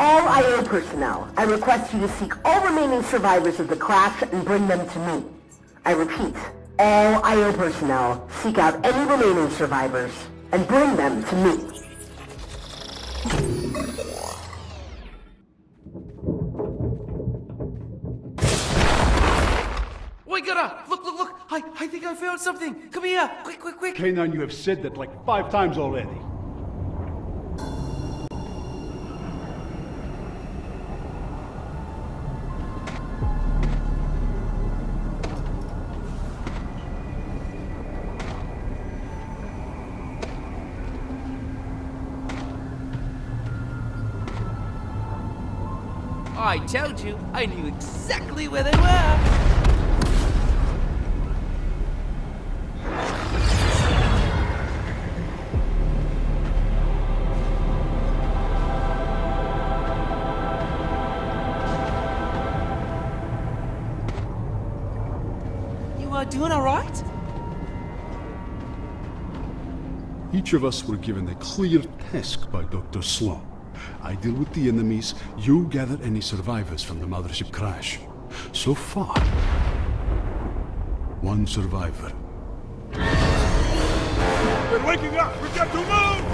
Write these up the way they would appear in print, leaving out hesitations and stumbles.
All IO personnel, I request you to seek all remaining survivors of the crash and bring them to me. I repeat, all IO personnel, seek out any remaining survivors and bring them to me. Wait, Gunnar! Look! I think I found something! Come here! Quick! K9, you have said that like 5 times already. I told you, I knew exactly where they were! You are doing alright? Each of us were given a clear task by Dr. Slone. I deal with the enemies, you gather any survivors from the mothership crash. So far, 1 survivor. They're waking up! We've got to move!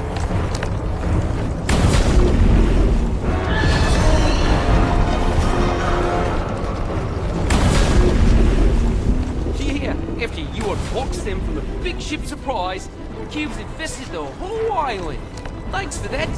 Yeah, after you unboxed them from the big ship Surprise, the cubes infested the whole island. Thanks for that.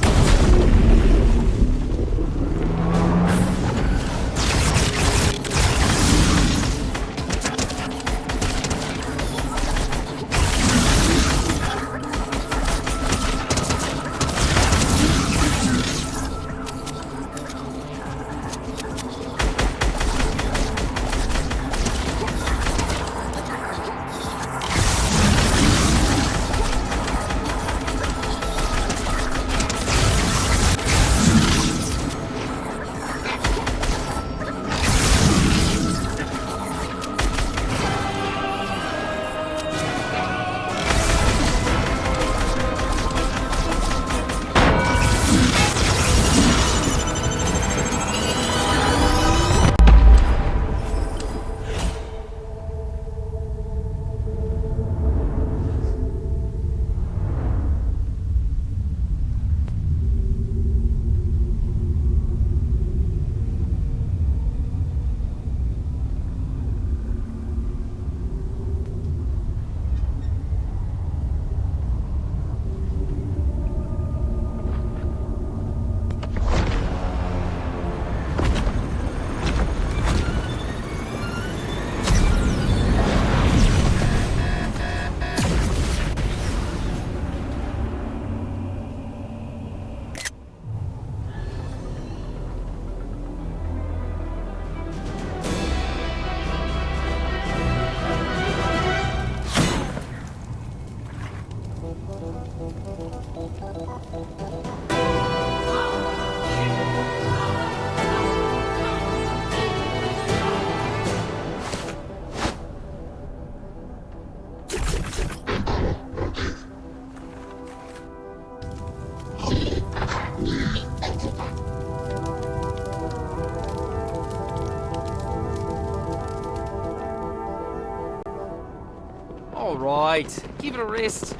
Alright, give it a rest.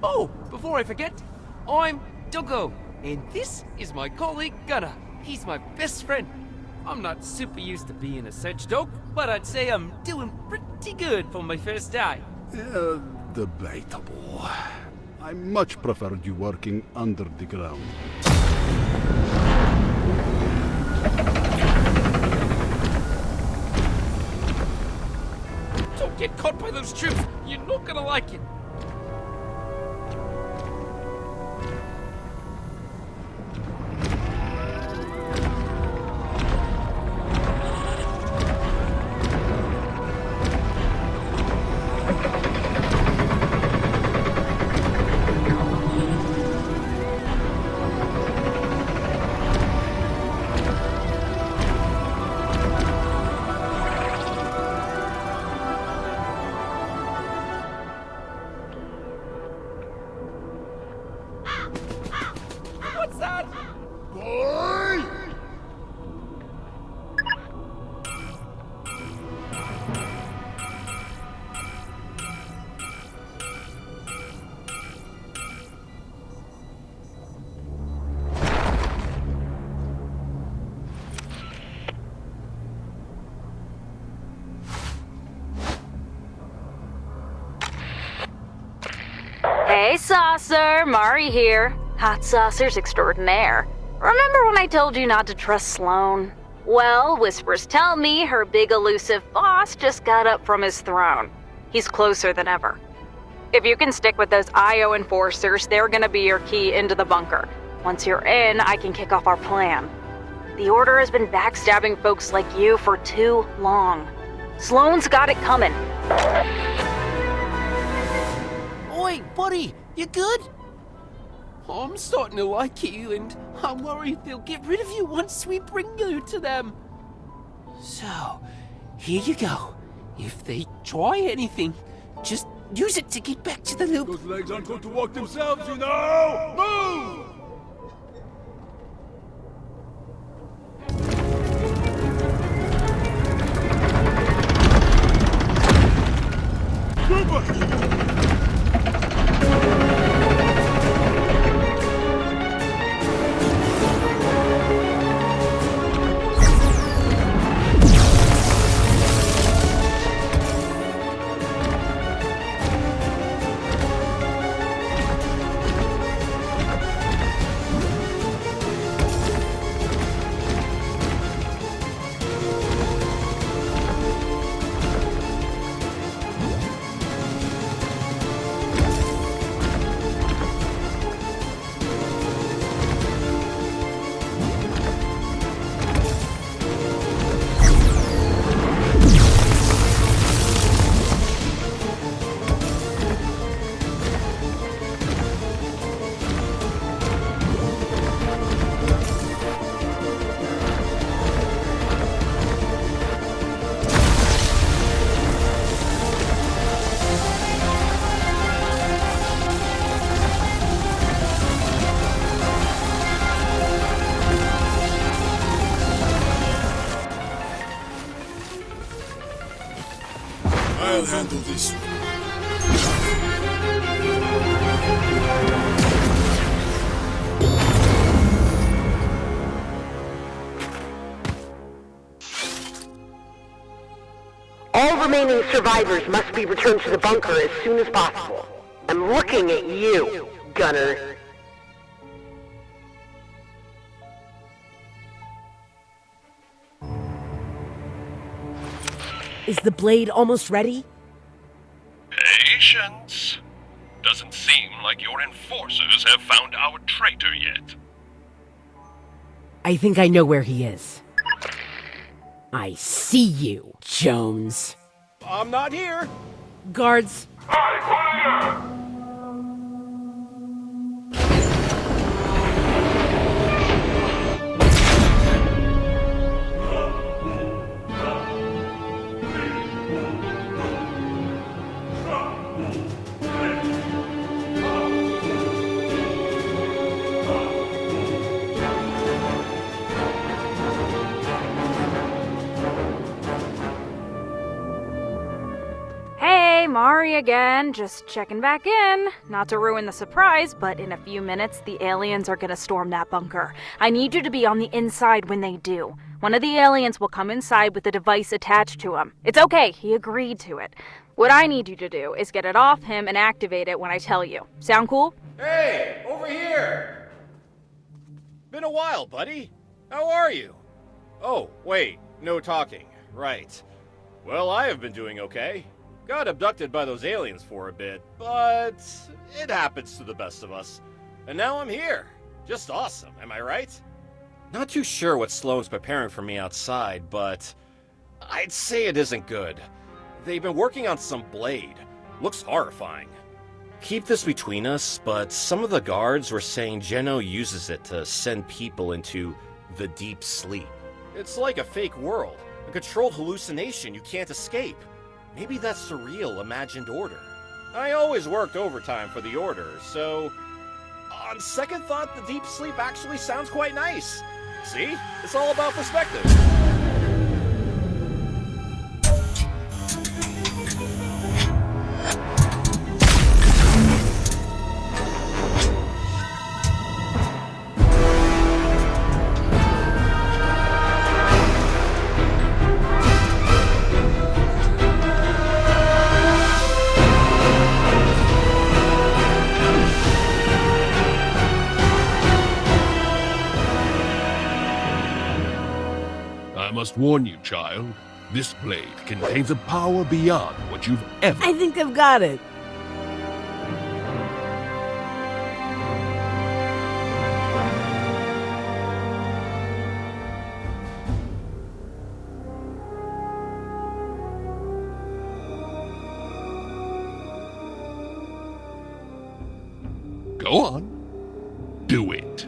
Oh, before I forget, I'm Doggo, and this is my colleague Gunnar. He's my best friend. I'm not super used to being a search dog, but I'd say I'm doing pretty good for my first day. Debatable. I much preferred you working under the ground. Don't get caught by those troops. You're not gonna like it. Hey, Saucer, Mari here. Hot saucers extraordinaire. Remember when I told you not to trust Slone? Well, whispers tell me her big elusive boss just got up from his throne. He's closer than ever. If you can stick with those IO enforcers, they're gonna be your key into the bunker. Once you're in, I can kick off our plan. The Order has been backstabbing folks like you for too long. Sloane's got it coming. Oi, buddy, you good? I'm starting to like you, and I'm worried they'll get rid of you once we bring you to them. So, here you go. If they try anything, just use it to get back to the loop. Those legs aren't going to walk themselves, you know! Move! I'll handle this one. All remaining survivors must be returned to the bunker as soon as possible. I'm looking at you, Gunner. Is the blade almost ready? Patience. Doesn't seem like your enforcers have found our traitor yet. I think I know where he is. I see you, Jones. I'm not here! Guards, Hey, Mari again, just checking back in. Not to ruin the surprise, but in a few minutes, the aliens are gonna storm that bunker. I need you to be on the inside when they do. One of the aliens will come inside with a device attached to him. It's okay, he agreed to it. What I need you to do is get it off him and activate it when I tell you. Sound cool? Hey, over here! Been a while, buddy. How are you? Oh, wait, no talking. Right. Well, I have been doing okay. Got abducted by those aliens for a bit, but it happens to the best of us. And now I'm here. Just awesome, am I right? Not too sure what Sloane's preparing for me outside, but I'd say it isn't good. They've been working on some blade. Looks horrifying. Keep this between us, but some of the guards were saying Geno uses it to send people into the deep sleep. It's like a fake world, a controlled hallucination you can't escape. Maybe that's the real imagined order. I always worked overtime for the Order, so on second thought, the deep sleep actually sounds quite nice. See? It's all about perspective. must warn you, child. This blade contains a power beyond what you've ever... I think I've got it. Go on. Do it.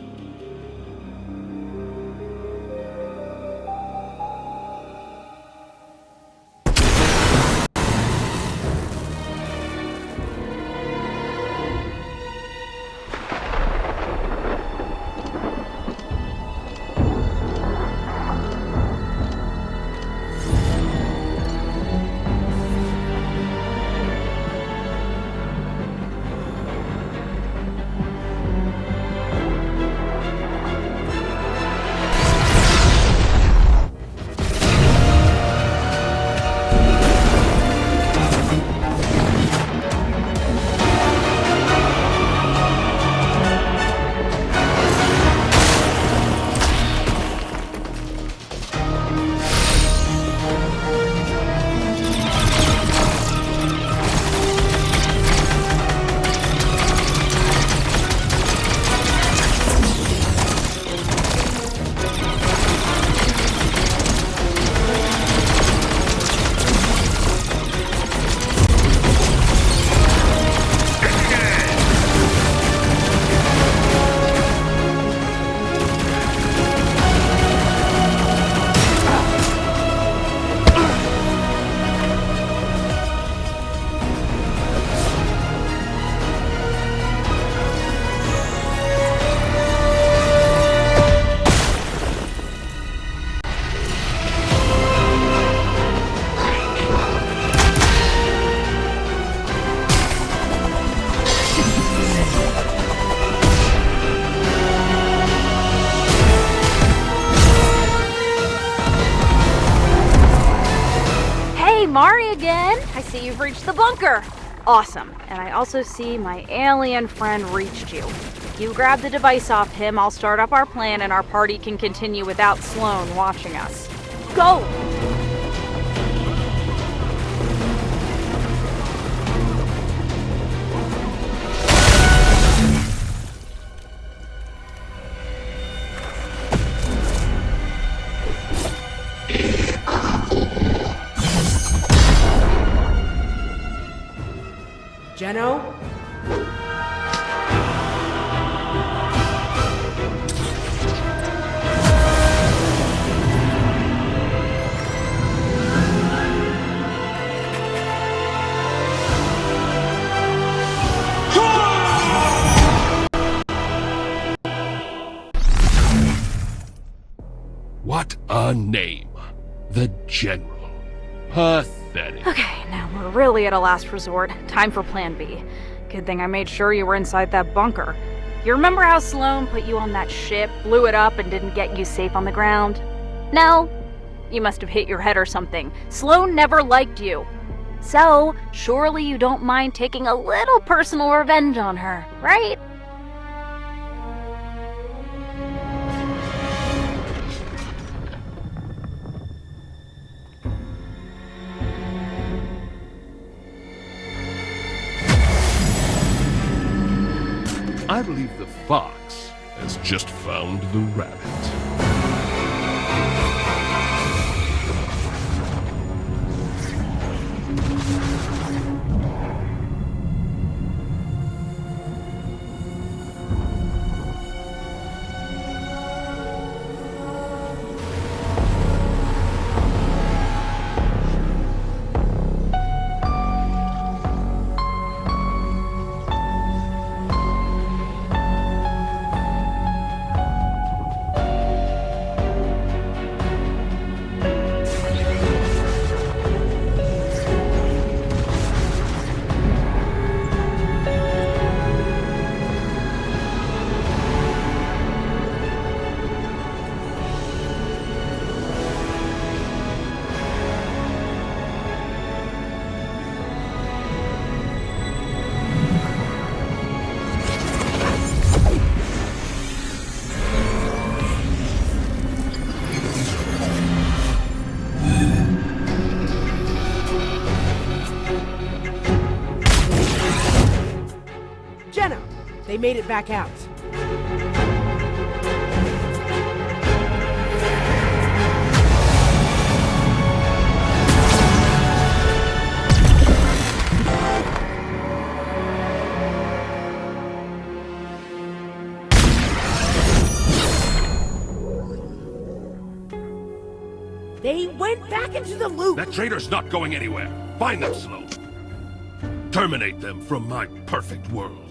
Mari again! I see you've reached the bunker! Awesome. And I also see my alien friend reached you. If you grab the device off him, I'll start up our plan and our party can continue without Slone watching us. Go! Geno? What a name. The General. Pathetic. Okay, now we're really at a last resort. Time for plan B. Good thing I made sure you were inside that bunker. You remember how Slone put you on that ship, blew it up, and didn't get you safe on the ground? No? You must have hit your head or something. Slone never liked you. So, surely you don't mind taking a little personal revenge on her, right? I believe the fox has just found the rabbit. They made it back out. They went back into the loop! That traitor's not going anywhere. Find them, Slone. Terminate them from my perfect world.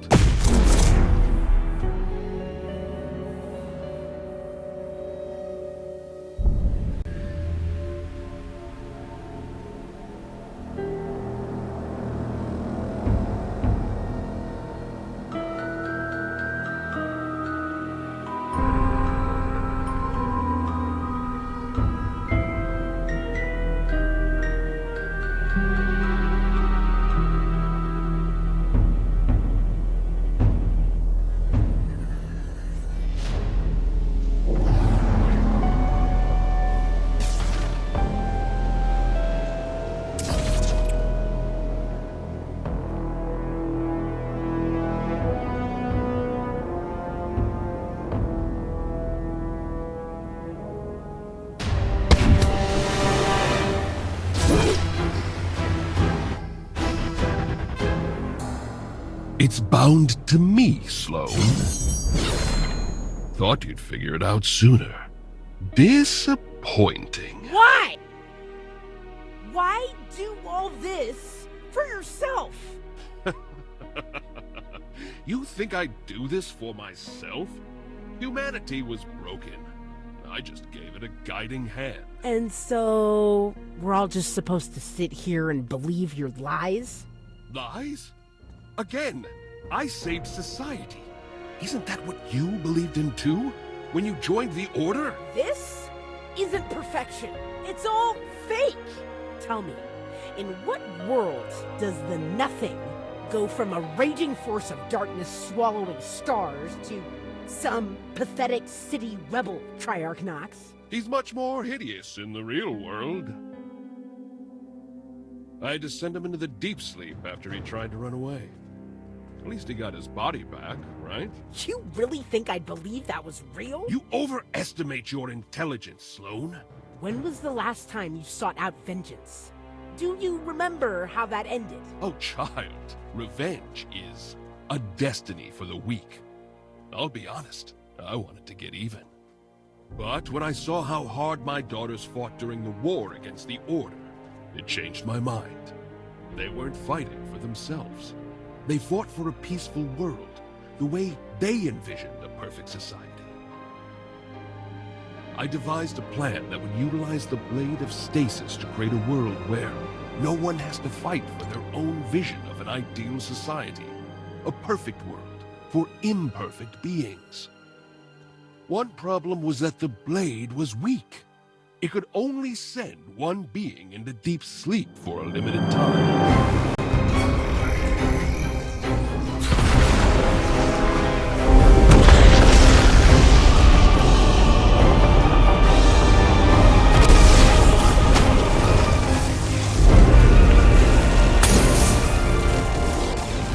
It's bound to me, Slone. Thought you'd figure it out sooner. Disappointing. Why? Why do all this for yourself? You think I'd do this for myself? Humanity was broken. I just gave it a guiding hand. And so, we're all just supposed to sit here and believe your lies? Lies? Again, I saved society. Isn't that what you believed in too? When you joined the Order? This isn't perfection. It's all fake. Tell me, in what world does the nothing go from a raging force of darkness swallowing stars to some pathetic city rebel, Triarch Nox? He's much more hideous in the real world. I had to send him into the deep sleep after he tried to run away. At least he got his body back, right? You really think I'd believe that was real? You overestimate your intelligence, Slone. When was the last time you sought out vengeance? Do you remember how that ended? Oh, child, revenge is a destiny for the weak. I'll be honest, I wanted to get even. But when I saw how hard my daughters fought during the war against the Order, it changed my mind. They weren't fighting for themselves. They fought for a peaceful world, the way they envisioned a perfect society. I devised a plan that would utilize the Blade of Stasis to create a world where no one has to fight for their own vision of an ideal society. A perfect world for imperfect beings. One problem was that the Blade was weak. It could only send one being into deep sleep for a limited time.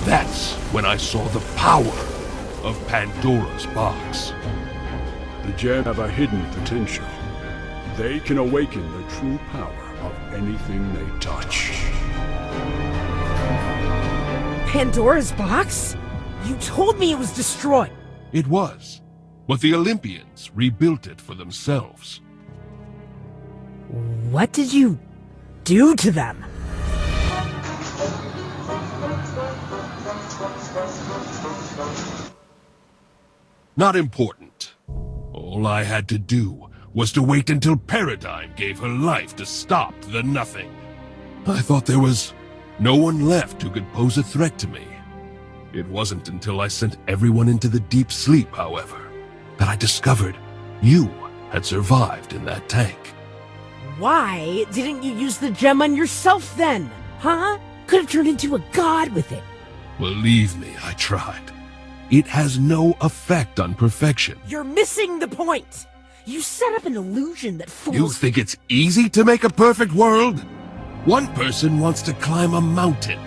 That's when I saw the power of Pandora's box. The gem have a hidden potential. They can awaken the true power of anything they touch. Pandora's box? You told me it was destroyed. It was, but the Olympians rebuilt it for themselves. What did you do to them? Not important. All I had to do was to wait until Paradigm gave her life to stop the Nothing. I thought there was no one left who could pose a threat to me. It wasn't until I sent everyone into the deep sleep, however, that I discovered you had survived in that tank. Why didn't you use the gem on yourself then? Huh? Could have turned into a god with it. Believe me, I tried. It has no effect on perfection. You're missing the point. You set up an illusion that fools— You think it's easy to make a perfect world? One person wants to climb a mountain,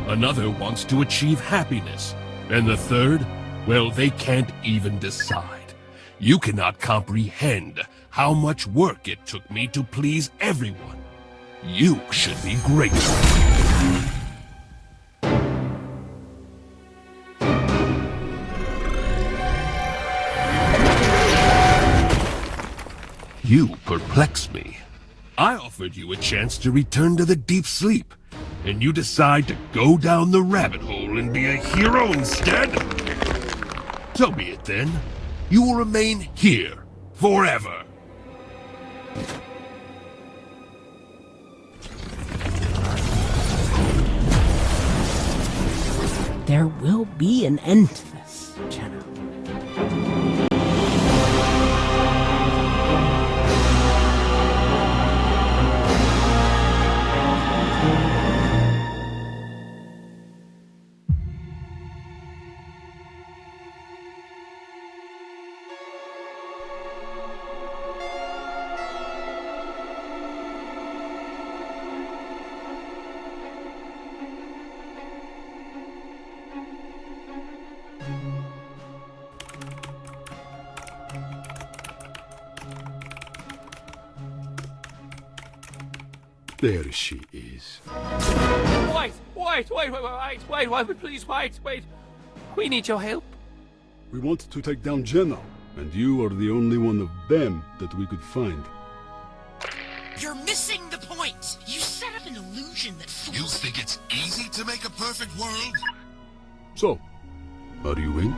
another wants to achieve happiness, and the third Well, they can't even decide. You cannot comprehend how much work it took me to please everyone. You should be grateful. You perplex me. I offered you a chance to return to the deep sleep, and you decide to go down the rabbit hole and be a hero instead? So be it then. You will remain here forever. There will be an end to this, Geno. There she is. Wait, please, wait. We need your help. We want to take down Geno, and you are the only one of them that we could find. You're missing the point! You set up an illusion that fools... You think it's easy to make a perfect world? So, are you in?